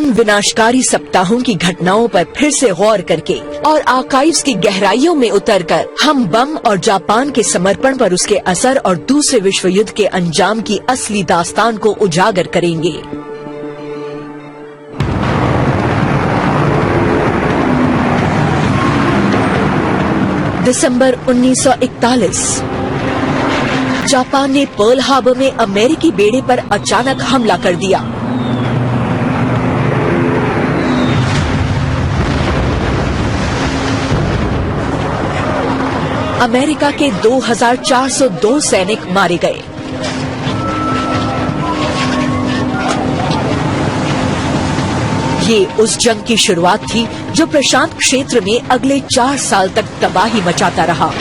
इन विनाशकारी सप्ताहों की घटनाओं पर फिर से गौर करके और आर्काइव्स की गहराइयों में उतरकर हम बम और जापान के समर्पण पर उसके असर और दूसरे विश्व युद्ध के अंजाम की असली दास्तान को उजागर करेंगे। दिसंबर 1941 जापान ने पर्ल हार्बर में अमेरिकी बेड़े पर अचानक हमला कर दिया। अमेरिका के 2402 सैनिक मारे गए। ये उस जंग की शुरुआत थी जो प्रशांत क्षेत्र में अगले 4 साल तक तबाही मचाता रहा।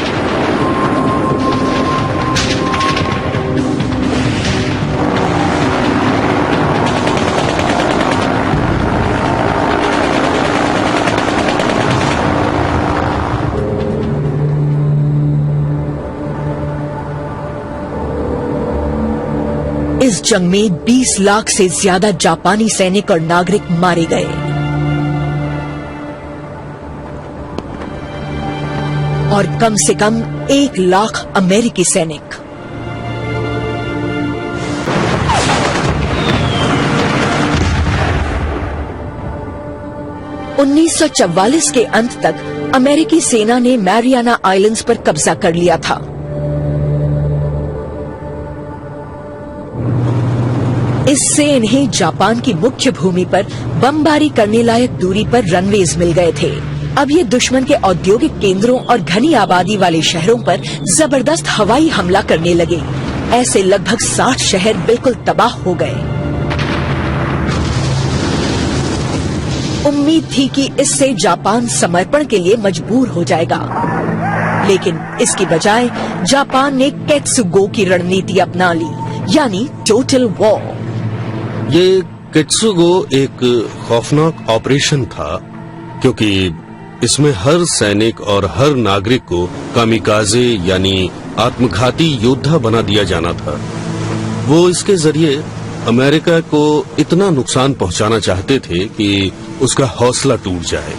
इस जंग में 20 लाख से ज्यादा जापानी सैनिक और नागरिक मारे गए। और कम से कम 1 लाख अमेरिकी सैनिक। (1944) के अंत तक अमेरिकी सेना ने मैरियाना आइलैंड्स पर कब्जा कर लिया था। इससे इन्हें जापान की मुख्य भूमि पर बमबारी करने लायक दूरी पर रनवेज मिल गए थे। अब ये दुश्मन के औद्योगिक केंद्रों और घनी आबादी वाले शहरों पर जबरदस्त हवाई हमला करने लगे। ऐसे लगभग 60 शहर बिल्कुल तबाह हो गए। उम्मीद थी कि इससे जापान समर्पण के लिए मजबूर हो जाएगा, लेकिन इसकी बजाय जापान ने केत्सुगो की रणनीति अपना ली, यानी टोटल वॉर। ये केत्सुगो एक खौफनाक ऑपरेशन था, क्योंकि इसमें हर सैनिक और हर नागरिक को कामिकाजे यानी आत्मघाती योद्धा बना दिया जाना था। वो इसके जरिए अमेरिका को इतना नुकसान पहुंचाना चाहते थे कि उसका हौसला टूट जाए।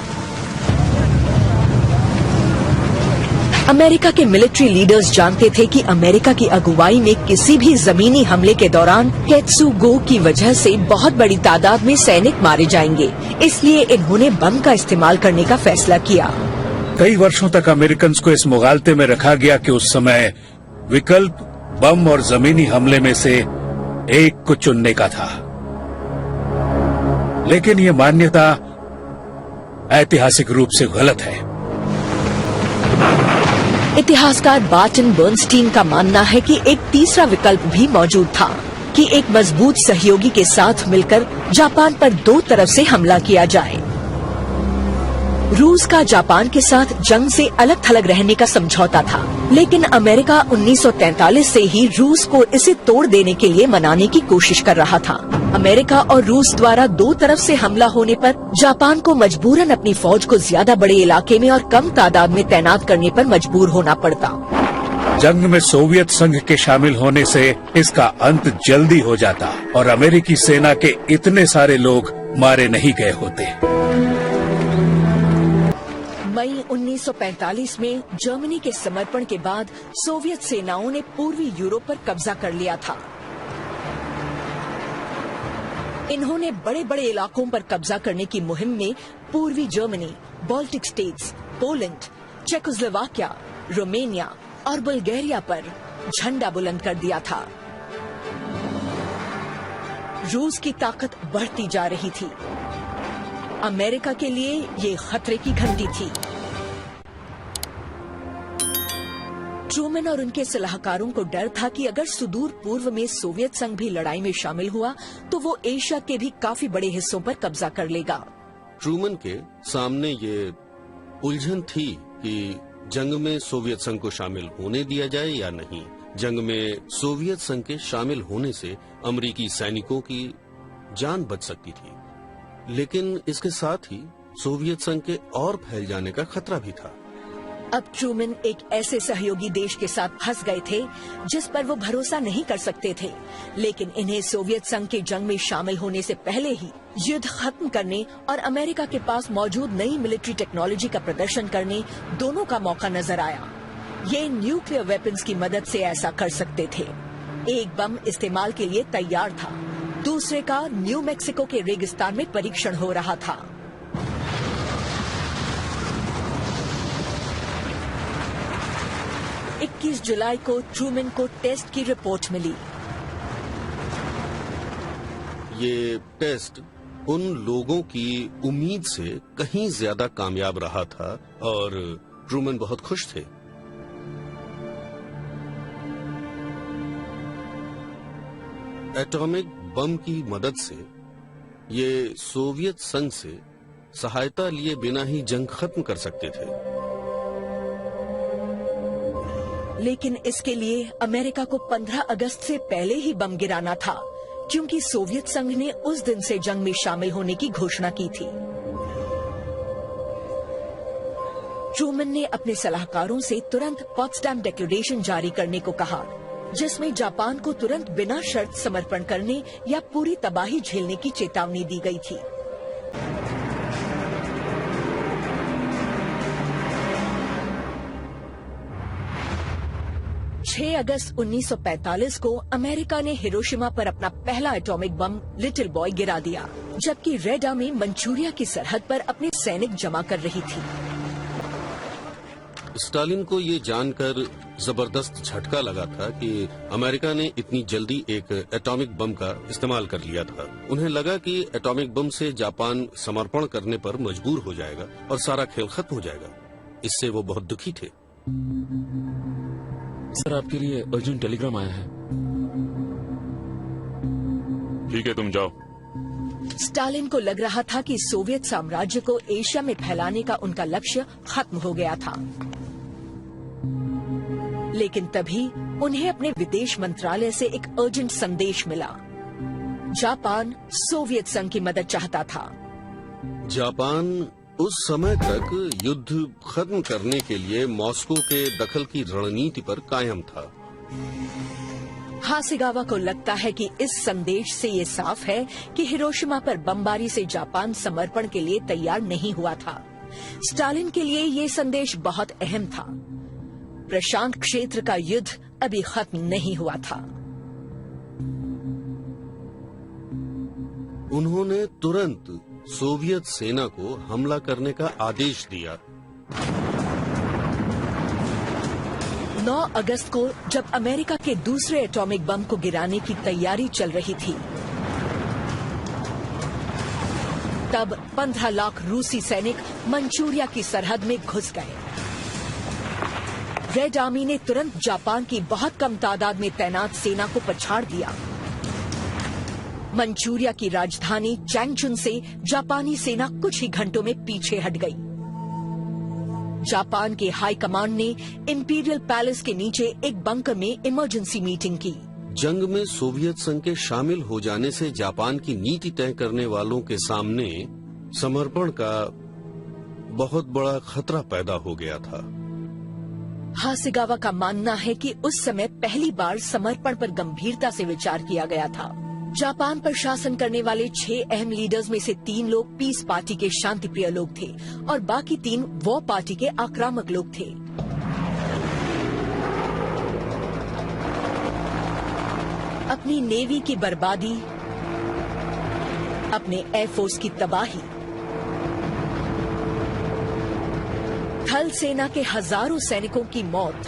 अमेरिका के मिलिट्री लीडर्स जानते थे कि अमेरिका की अगुवाई में किसी भी जमीनी हमले के दौरान केत्सुगो की वजह से बहुत बड़ी तादाद में सैनिक मारे जाएंगे, इसलिए इन्होंने बम का इस्तेमाल करने का फैसला किया। कई वर्षों तक अमेरिकन को इस मुगालते में रखा गया कि उस समय विकल्प बम और जमीनी हमले में से एक को चुनने का था, लेकिन ये मान्यता ऐतिहासिक रूप से गलत है। इतिहासकार बार्टन बर्नस्टीन का मानना है कि एक तीसरा विकल्प भी मौजूद था कि एक मजबूत सहयोगी के साथ मिलकर जापान पर 2 तरफ से हमला किया जाए। रूस का जापान के साथ जंग से अलग थलग रहने का समझौता था, लेकिन अमेरिका 1943 से ही रूस को इसे तोड़ देने के लिए मनाने की कोशिश कर रहा था। अमेरिका और रूस द्वारा 2 तरफ से हमला होने पर जापान को मजबूरन अपनी फौज को ज्यादा बड़े इलाके में और कम तादाद में तैनात करने पर मजबूर होना पड़ता। जंग में सोवियत संघ के शामिल होने से इसका अंत जल्दी हो जाता और अमेरिकी सेना के इतने सारे लोग मारे नहीं गए होते। मई 1945 में जर्मनी के समर्पण के बाद सोवियत सेनाओं ने पूर्वी यूरोप पर कब्जा कर लिया था। इन्होंने बड़े बड़े इलाकों पर कब्जा करने की मुहिम में पूर्वी Germany, Baltic states, Poland, Czechoslovakia, Romania और बुल्गारिया पर झंडा बुलंद कर दिया था। रूस की ताकत बढ़ती जा रही थी। अमेरिका के लिए ये खतरे की घंटी थी। ट्रूमैन और उनके सलाहकारों को डर था कि अगर सुदूर पूर्व में सोवियत संघ भी लड़ाई में शामिल हुआ तो वो एशिया के भी काफी बड़े हिस्सों पर कब्जा कर लेगा। ट्रूमैन के सामने ये उलझन थी कि जंग में सोवियत संघ को शामिल होने दिया जाए या नहीं। जंग में सोवियत संघ के शामिल होने से अमेरिकी सैनिकों की जान बच सकती थी, लेकिन इसके साथ ही सोवियत संघ के और फैल जाने का खतरा भी था। अब ट्रूमन एक ऐसे सहयोगी देश के साथ फंस गए थे जिस पर वो भरोसा नहीं कर सकते थे, लेकिन इन्हें सोवियत संघ के जंग में शामिल होने से पहले ही युद्ध खत्म करने और अमेरिका के पास मौजूद नई मिलिट्री टेक्नोलॉजी का प्रदर्शन करने दोनों का मौका नजर आया। ये न्यूक्लियर वेपन्स की मदद से ऐसा कर सकते थे। एक बम इस्तेमाल के लिए तैयार था, दूसरे का न्यू मैक्सिको के रेगिस्तान में परीक्षण हो रहा था। इक्कीस जुलाई को ट्रूमन को टेस्ट की रिपोर्ट मिली। ये टेस्ट उन लोगों की उम्मीद से कहीं ज्यादा कामयाब रहा था और ट्रूमन बहुत खुश थे। एटॉमिक बम की मदद से ये सोवियत संघ से सहायता लिए बिना ही जंग खत्म कर सकते थे। लेकिन इसके लिए अमेरिका को 15 अगस्त से पहले ही बम गिराना था, क्योंकि सोवियत संघ ने उस दिन से जंग में शामिल होने की घोषणा की थी। ट्रूमन ने अपने सलाहकारों से तुरंत पॉट्सडैम डिक्लेरेशन जारी करने को कहा, जिसमें जापान को तुरंत बिना शर्त समर्पण करने या पूरी तबाही झेलने की चेतावनी दी गई थी। अगस्त 1945 को अमेरिका ने हिरोशिमा पर अपना पहला एटॉमिक बम लिटिल बॉय गिरा दिया, जबकि रेड आर्मी मंचूरिया की सरहद पर अपने सैनिक जमा कर रही थी। स्टालिन को ये जानकर जबरदस्त झटका लगा था कि अमेरिका ने इतनी जल्दी एक एटॉमिक बम का इस्तेमाल कर लिया था। उन्हें लगा कि एटॉमिक बम से जापान समर्पण करने पर मजबूर हो जाएगा और सारा खेल खत्म हो जाएगा। इससे वो बहुत दुखी थे। सर, आपके लिए अर्जेंट टेलीग्राम आया है। ठीक है, तुम जाओ। स्टालिन को लग रहा था कि सोवियत साम्राज्य को एशिया में फैलाने का उनका लक्ष्य खत्म हो गया था, लेकिन तभी उन्हें अपने विदेश मंत्रालय से एक अर्जेंट संदेश मिला। जापान सोवियत संघ की मदद चाहता था। जापान उस समय तक युद्ध खत्म करने के लिए मॉस्को के दखल की रणनीति पर कायम था। हासेगावा को लगता है कि इस संदेश से ये साफ है कि हिरोशिमा पर बमबारी से जापान समर्पण के लिए तैयार नहीं हुआ था। स्टालिन के लिए ये संदेश बहुत अहम था। प्रशांत क्षेत्र का युद्ध अभी खत्म नहीं हुआ था। उन्होंने तुरंत सोवियत सेना को हमला करने का आदेश दिया। 9 अगस्त को जब अमेरिका के दूसरे एटॉमिक बम को गिराने की तैयारी चल रही थी, तब 15 लाख रूसी सैनिक मंचूरिया की सरहद में घुस गए। रेड आर्मी ने तुरंत जापान की बहुत कम तादाद में तैनात सेना को पछाड़ दिया। मंचूरिया की राजधानी चैंगचुन से जापानी सेना कुछ ही घंटों में पीछे हट गई। जापान के हाई कमांड ने इंपीरियल पैलेस के नीचे एक बंकर में इमरजेंसी मीटिंग की। जंग में सोवियत संघ के शामिल हो जाने से जापान की नीति तय करने वालों के सामने समर्पण का बहुत बड़ा खतरा पैदा हो गया था। हासेगावा का मानना है कि उस समय पहली बार समर्पण पर गंभीरता से विचार किया गया था। जापान पर शासन करने वाले 6 अहम लीडर्स में से 3 लोग पीस पार्टी के शांतिप्रिय लोग थे और बाकी 3 वॉर पार्टी के आक्रामक लोग थे। अपनी नेवी की बर्बादी, अपने एयरफोर्स की तबाही, थल सेना के हजारों सैनिकों की मौत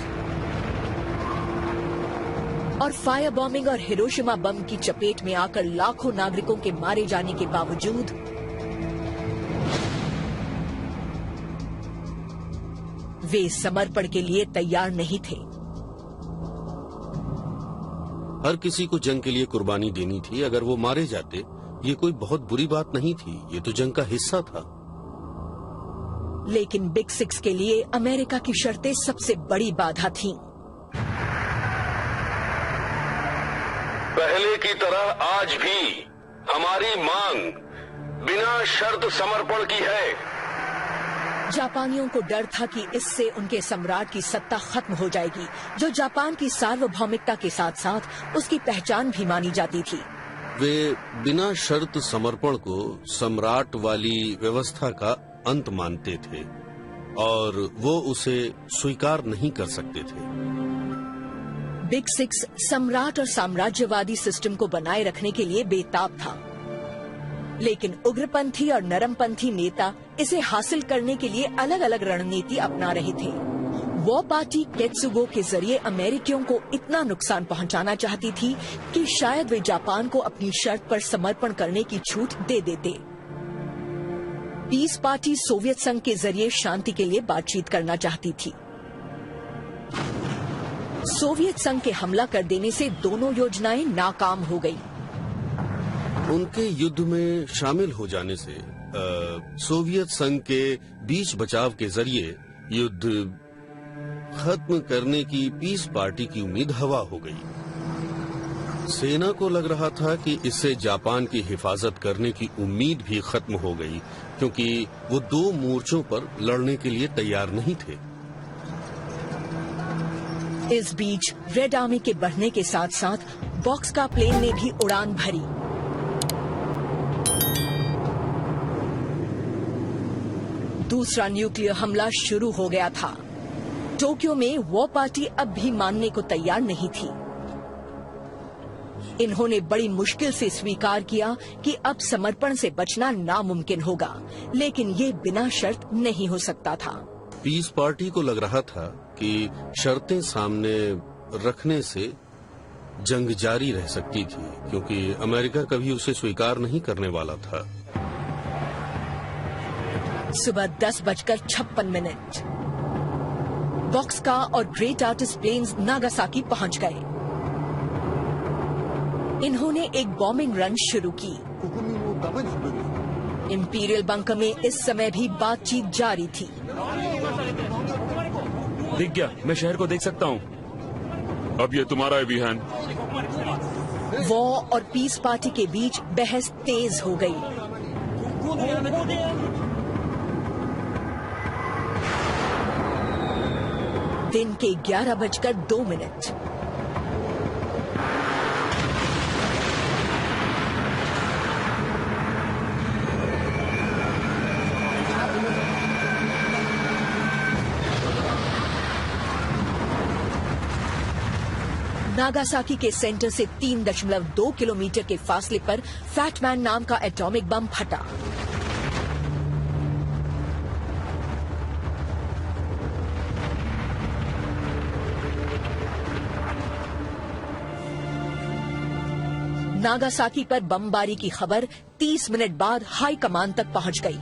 और फायर बॉम्बिंग और हिरोशिमा बम की चपेट में आकर लाखों नागरिकों के मारे जाने के बावजूद वे समर्पण के लिए तैयार नहीं थे। हर किसी को जंग के लिए कुर्बानी देनी थी। अगर वो मारे जाते, ये कोई बहुत बुरी बात नहीं थी। ये तो जंग का हिस्सा था। लेकिन बिग सिक्स के लिए अमेरिका की शर्तें सबसे बड़ी बाधा थीं। पहले की तरह आज भी हमारी मांग बिना शर्त समर्पण की है। जापानियों को डर था कि इससे उनके सम्राट की सत्ता खत्म हो जाएगी, जो जापान की सार्वभौमिकता के साथ साथ उसकी पहचान भी मानी जाती थी। वे बिना शर्त समर्पण को सम्राट वाली व्यवस्था का अंत मानते थे और वो उसे स्वीकार नहीं कर सकते थे। बिग सिक्स सम्राट और साम्राज्यवादी सिस्टम को बनाए रखने के लिए बेताब था, लेकिन उग्रपंथी और नरमपंथी नेता इसे हासिल करने के लिए अलग अलग रणनीति अपना रहे थे। वो पार्टी केत्सुगो के जरिए अमेरिकियों को इतना नुकसान पहुंचाना चाहती थी कि शायद वे जापान को अपनी शर्त पर समर्पण करने की छूट दे देते। पीस पार्टी सोवियत संघ के जरिए शांति के लिए बातचीत करना चाहती थी। सोवियत संघ के हमला कर देने से दोनों योजनाएं नाकाम हो गईं। उनके युद्ध में शामिल हो जाने से सोवियत संघ के बीच बचाव के जरिए युद्ध खत्म करने की पीस पार्टी की उम्मीद हवा हो गई। सेना को लग रहा था कि इससे जापान की हिफाजत करने की उम्मीद भी खत्म हो गई, क्योंकि वो दो मोर्चों पर लड़ने के लिए तैयार नहीं थे। इस बीच रेड आर्मी के बढ़ने के साथ साथ बॉक्स का प्लेन ने भी उड़ान भरी। दूसरा न्यूक्लियर हमला शुरू हो गया था। टोक्यो में वो पार्टी अब भी मानने को तैयार नहीं थी। इन्होंने बड़ी मुश्किल से स्वीकार किया कि अब समर्पण से बचना नामुमकिन होगा, लेकिन ये बिना शर्त नहीं हो सकता था। पीस पार्टी को लग रहा था कि शर्तें सामने रखने से जंग जारी रह सकती थी, क्योंकि अमेरिका कभी उसे स्वीकार नहीं करने वाला था। सुबह 10:56 बॉक्सका और ग्रेट आर्टिस्ट प्लेन्स नागासाकी पहुंच गए। इन्होंने एक बॉम्बिंग रन शुरू की। इंपीरियल बंकर में इस समय भी बातचीत जारी थी। दिख गया, मैं शहर को देख सकता हूँ। अब ये तुम्हारा है विहान। वॉ और पीस पार्टी के बीच बहस तेज हो गई। दिन के 11:02। नागासाकी के सेंटर से 3.2 किलोमीटर के फासले पर फैटमैन नाम का एटॉमिक बम फटा। नागासाकी पर बमबारी की खबर 30 मिनट बाद हाई कमान तक पहुंच गई।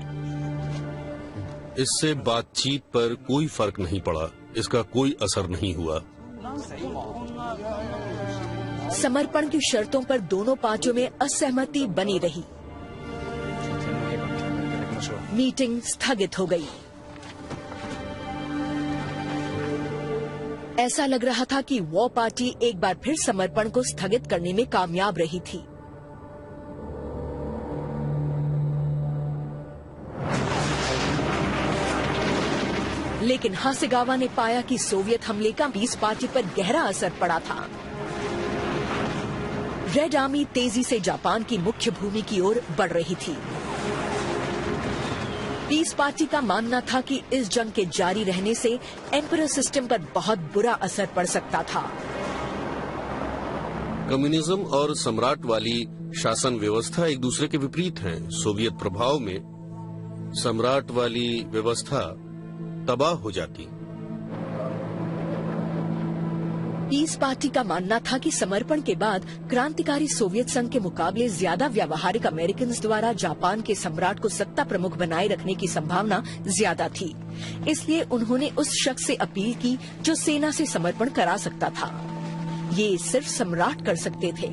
इससे बातचीत पर कोई फर्क नहीं पड़ा, इसका कोई असर नहीं हुआ। समर्पण की शर्तों पर दोनों पार्टियों में असहमति बनी रही। मीटिंग स्थगित हो गई। ऐसा लग रहा था कि वॉ पार्टी एक बार फिर समर्पण को स्थगित करने में कामयाब रही थी। लेकिन हासेगावा ने पाया कि सोवियत हमले का पीस पार्टी पर गहरा असर पड़ा था। रेड आर्मी तेजी से जापान की मुख्य भूमि की ओर बढ़ रही थी। पीस पार्टी का मानना था कि इस जंग के जारी रहने से एम्परर सिस्टम पर बहुत बुरा असर पड़ सकता था। कम्युनिज्म और सम्राट वाली शासन व्यवस्था एक दूसरे के विपरीत हैं। सोवियत प्रभाव में सम्राट वाली व्यवस्था तबाह हो जाती। पीस पार्टी का मानना था कि समर्पण के बाद क्रांतिकारी सोवियत संघ के मुकाबले ज्यादा व्यावहारिक अमेरिकन द्वारा जापान के सम्राट को सत्ता प्रमुख बनाए रखने की संभावना ज्यादा थी। इसलिए उन्होंने उस शख्स से अपील की जो सेना से समर्पण करा सकता था। ये सिर्फ सम्राट कर सकते थे।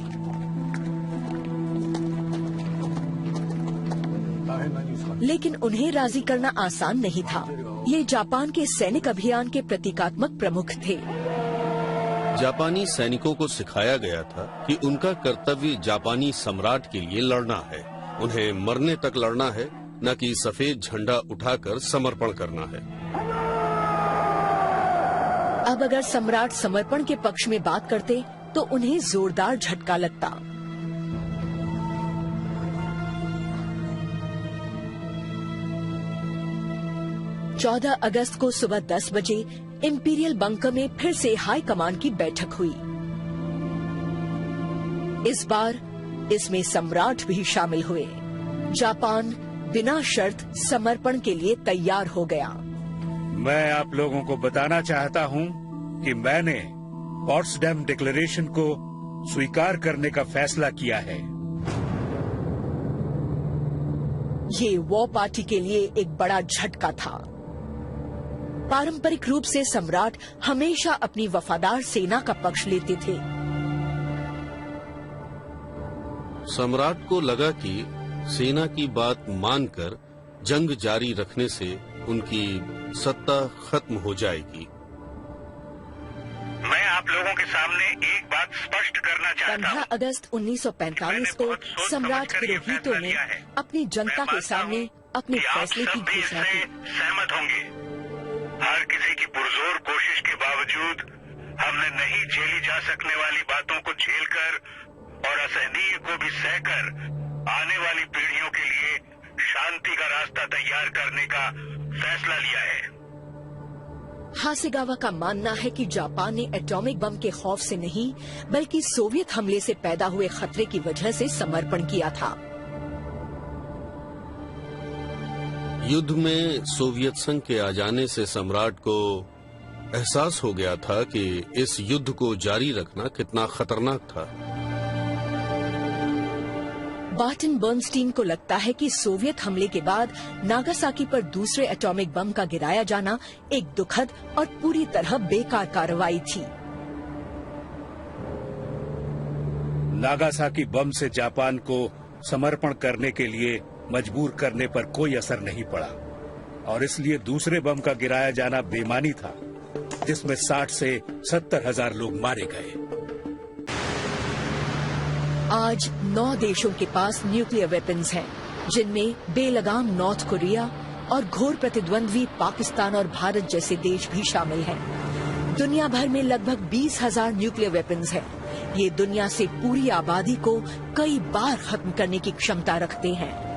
लेकिन उन्हें राजी करना आसान नहीं था। ये जापान के सैनिक अभियान के प्रतीकात्मक प्रमुख थे। जापानी सैनिकों को सिखाया गया था कि उनका कर्तव्य जापानी सम्राट के लिए लड़ना है। उन्हें मरने तक लड़ना है, न कि सफेद झंडा उठाकर समर्पण करना है। अब अगर सम्राट समर्पण के पक्ष में बात करते तो उन्हें जोरदार झटका लगता। चौदह अगस्त को सुबह 10 बजे इंपीरियल बंकर में फिर से हाई कमान की बैठक हुई। इस बार इसमें सम्राट भी शामिल हुए। जापान बिना शर्त समर्पण के लिए तैयार हो गया। मैं आप लोगों को बताना चाहता हूं कि मैंने पॉट्सडैम डिक्लेरेशन को स्वीकार करने का फैसला किया है। ये वॉर पार्टी के लिए एक बड़ा झटका था। पारंपरिक रूप से सम्राट हमेशा अपनी वफादार सेना का पक्ष लेते थे। सम्राट को लगा कि सेना की बात मानकर जंग जारी रखने से उनकी सत्ता खत्म हो जाएगी। मैं आप लोगों के सामने एक बात स्पष्ट करना चाहता 15 हूं। अगस्त 1945 को सम्राट हिरोहितो ने अपनी जनता के सामने अपने फैसले की घोषणा की। सहमत होंगे। हर किसी की पुरजोर कोशिश के बावजूद हमने नहीं झेली जा सकने वाली बातों को झेलकर और असहनीय को भी सहकर आने वाली पीढ़ियों के लिए शांति का रास्ता तैयार करने का फैसला लिया है। हासेगावा का मानना है कि जापान ने एटॉमिक बम के खौफ से नहीं बल्कि सोवियत हमले से पैदा हुए खतरे की वजह से समर्पण किया था। युद्ध में सोवियत संघ के आ जाने से सम्राट को एहसास हो गया था कि इस युद्ध को जारी रखना कितना खतरनाक था। बार्टन बर्नस्टीन को लगता है कि सोवियत हमले के बाद नागासाकी पर दूसरे एटॉमिक बम का गिराया जाना एक दुखद और पूरी तरह बेकार कार्रवाई थी। नागासाकी बम से जापान को समर्पण करने के लिए मजबूर करने पर कोई असर नहीं पड़ा और इसलिए दूसरे बम का गिराया जाना बेमानी था, जिसमें 60 से 70 हजार लोग मारे गए। आज 9 देशों के पास न्यूक्लियर वेपन्स हैं, जिनमें बेलगाम नॉर्थ कोरिया और घोर प्रतिद्वंद्वी पाकिस्तान और भारत जैसे देश भी शामिल हैं। दुनिया भर में लगभग 20,000 न्यूक्लियर वेपन्स हैं। ये दुनिया से पूरी आबादी को कई बार खत्म करने की क्षमता रखते हैं।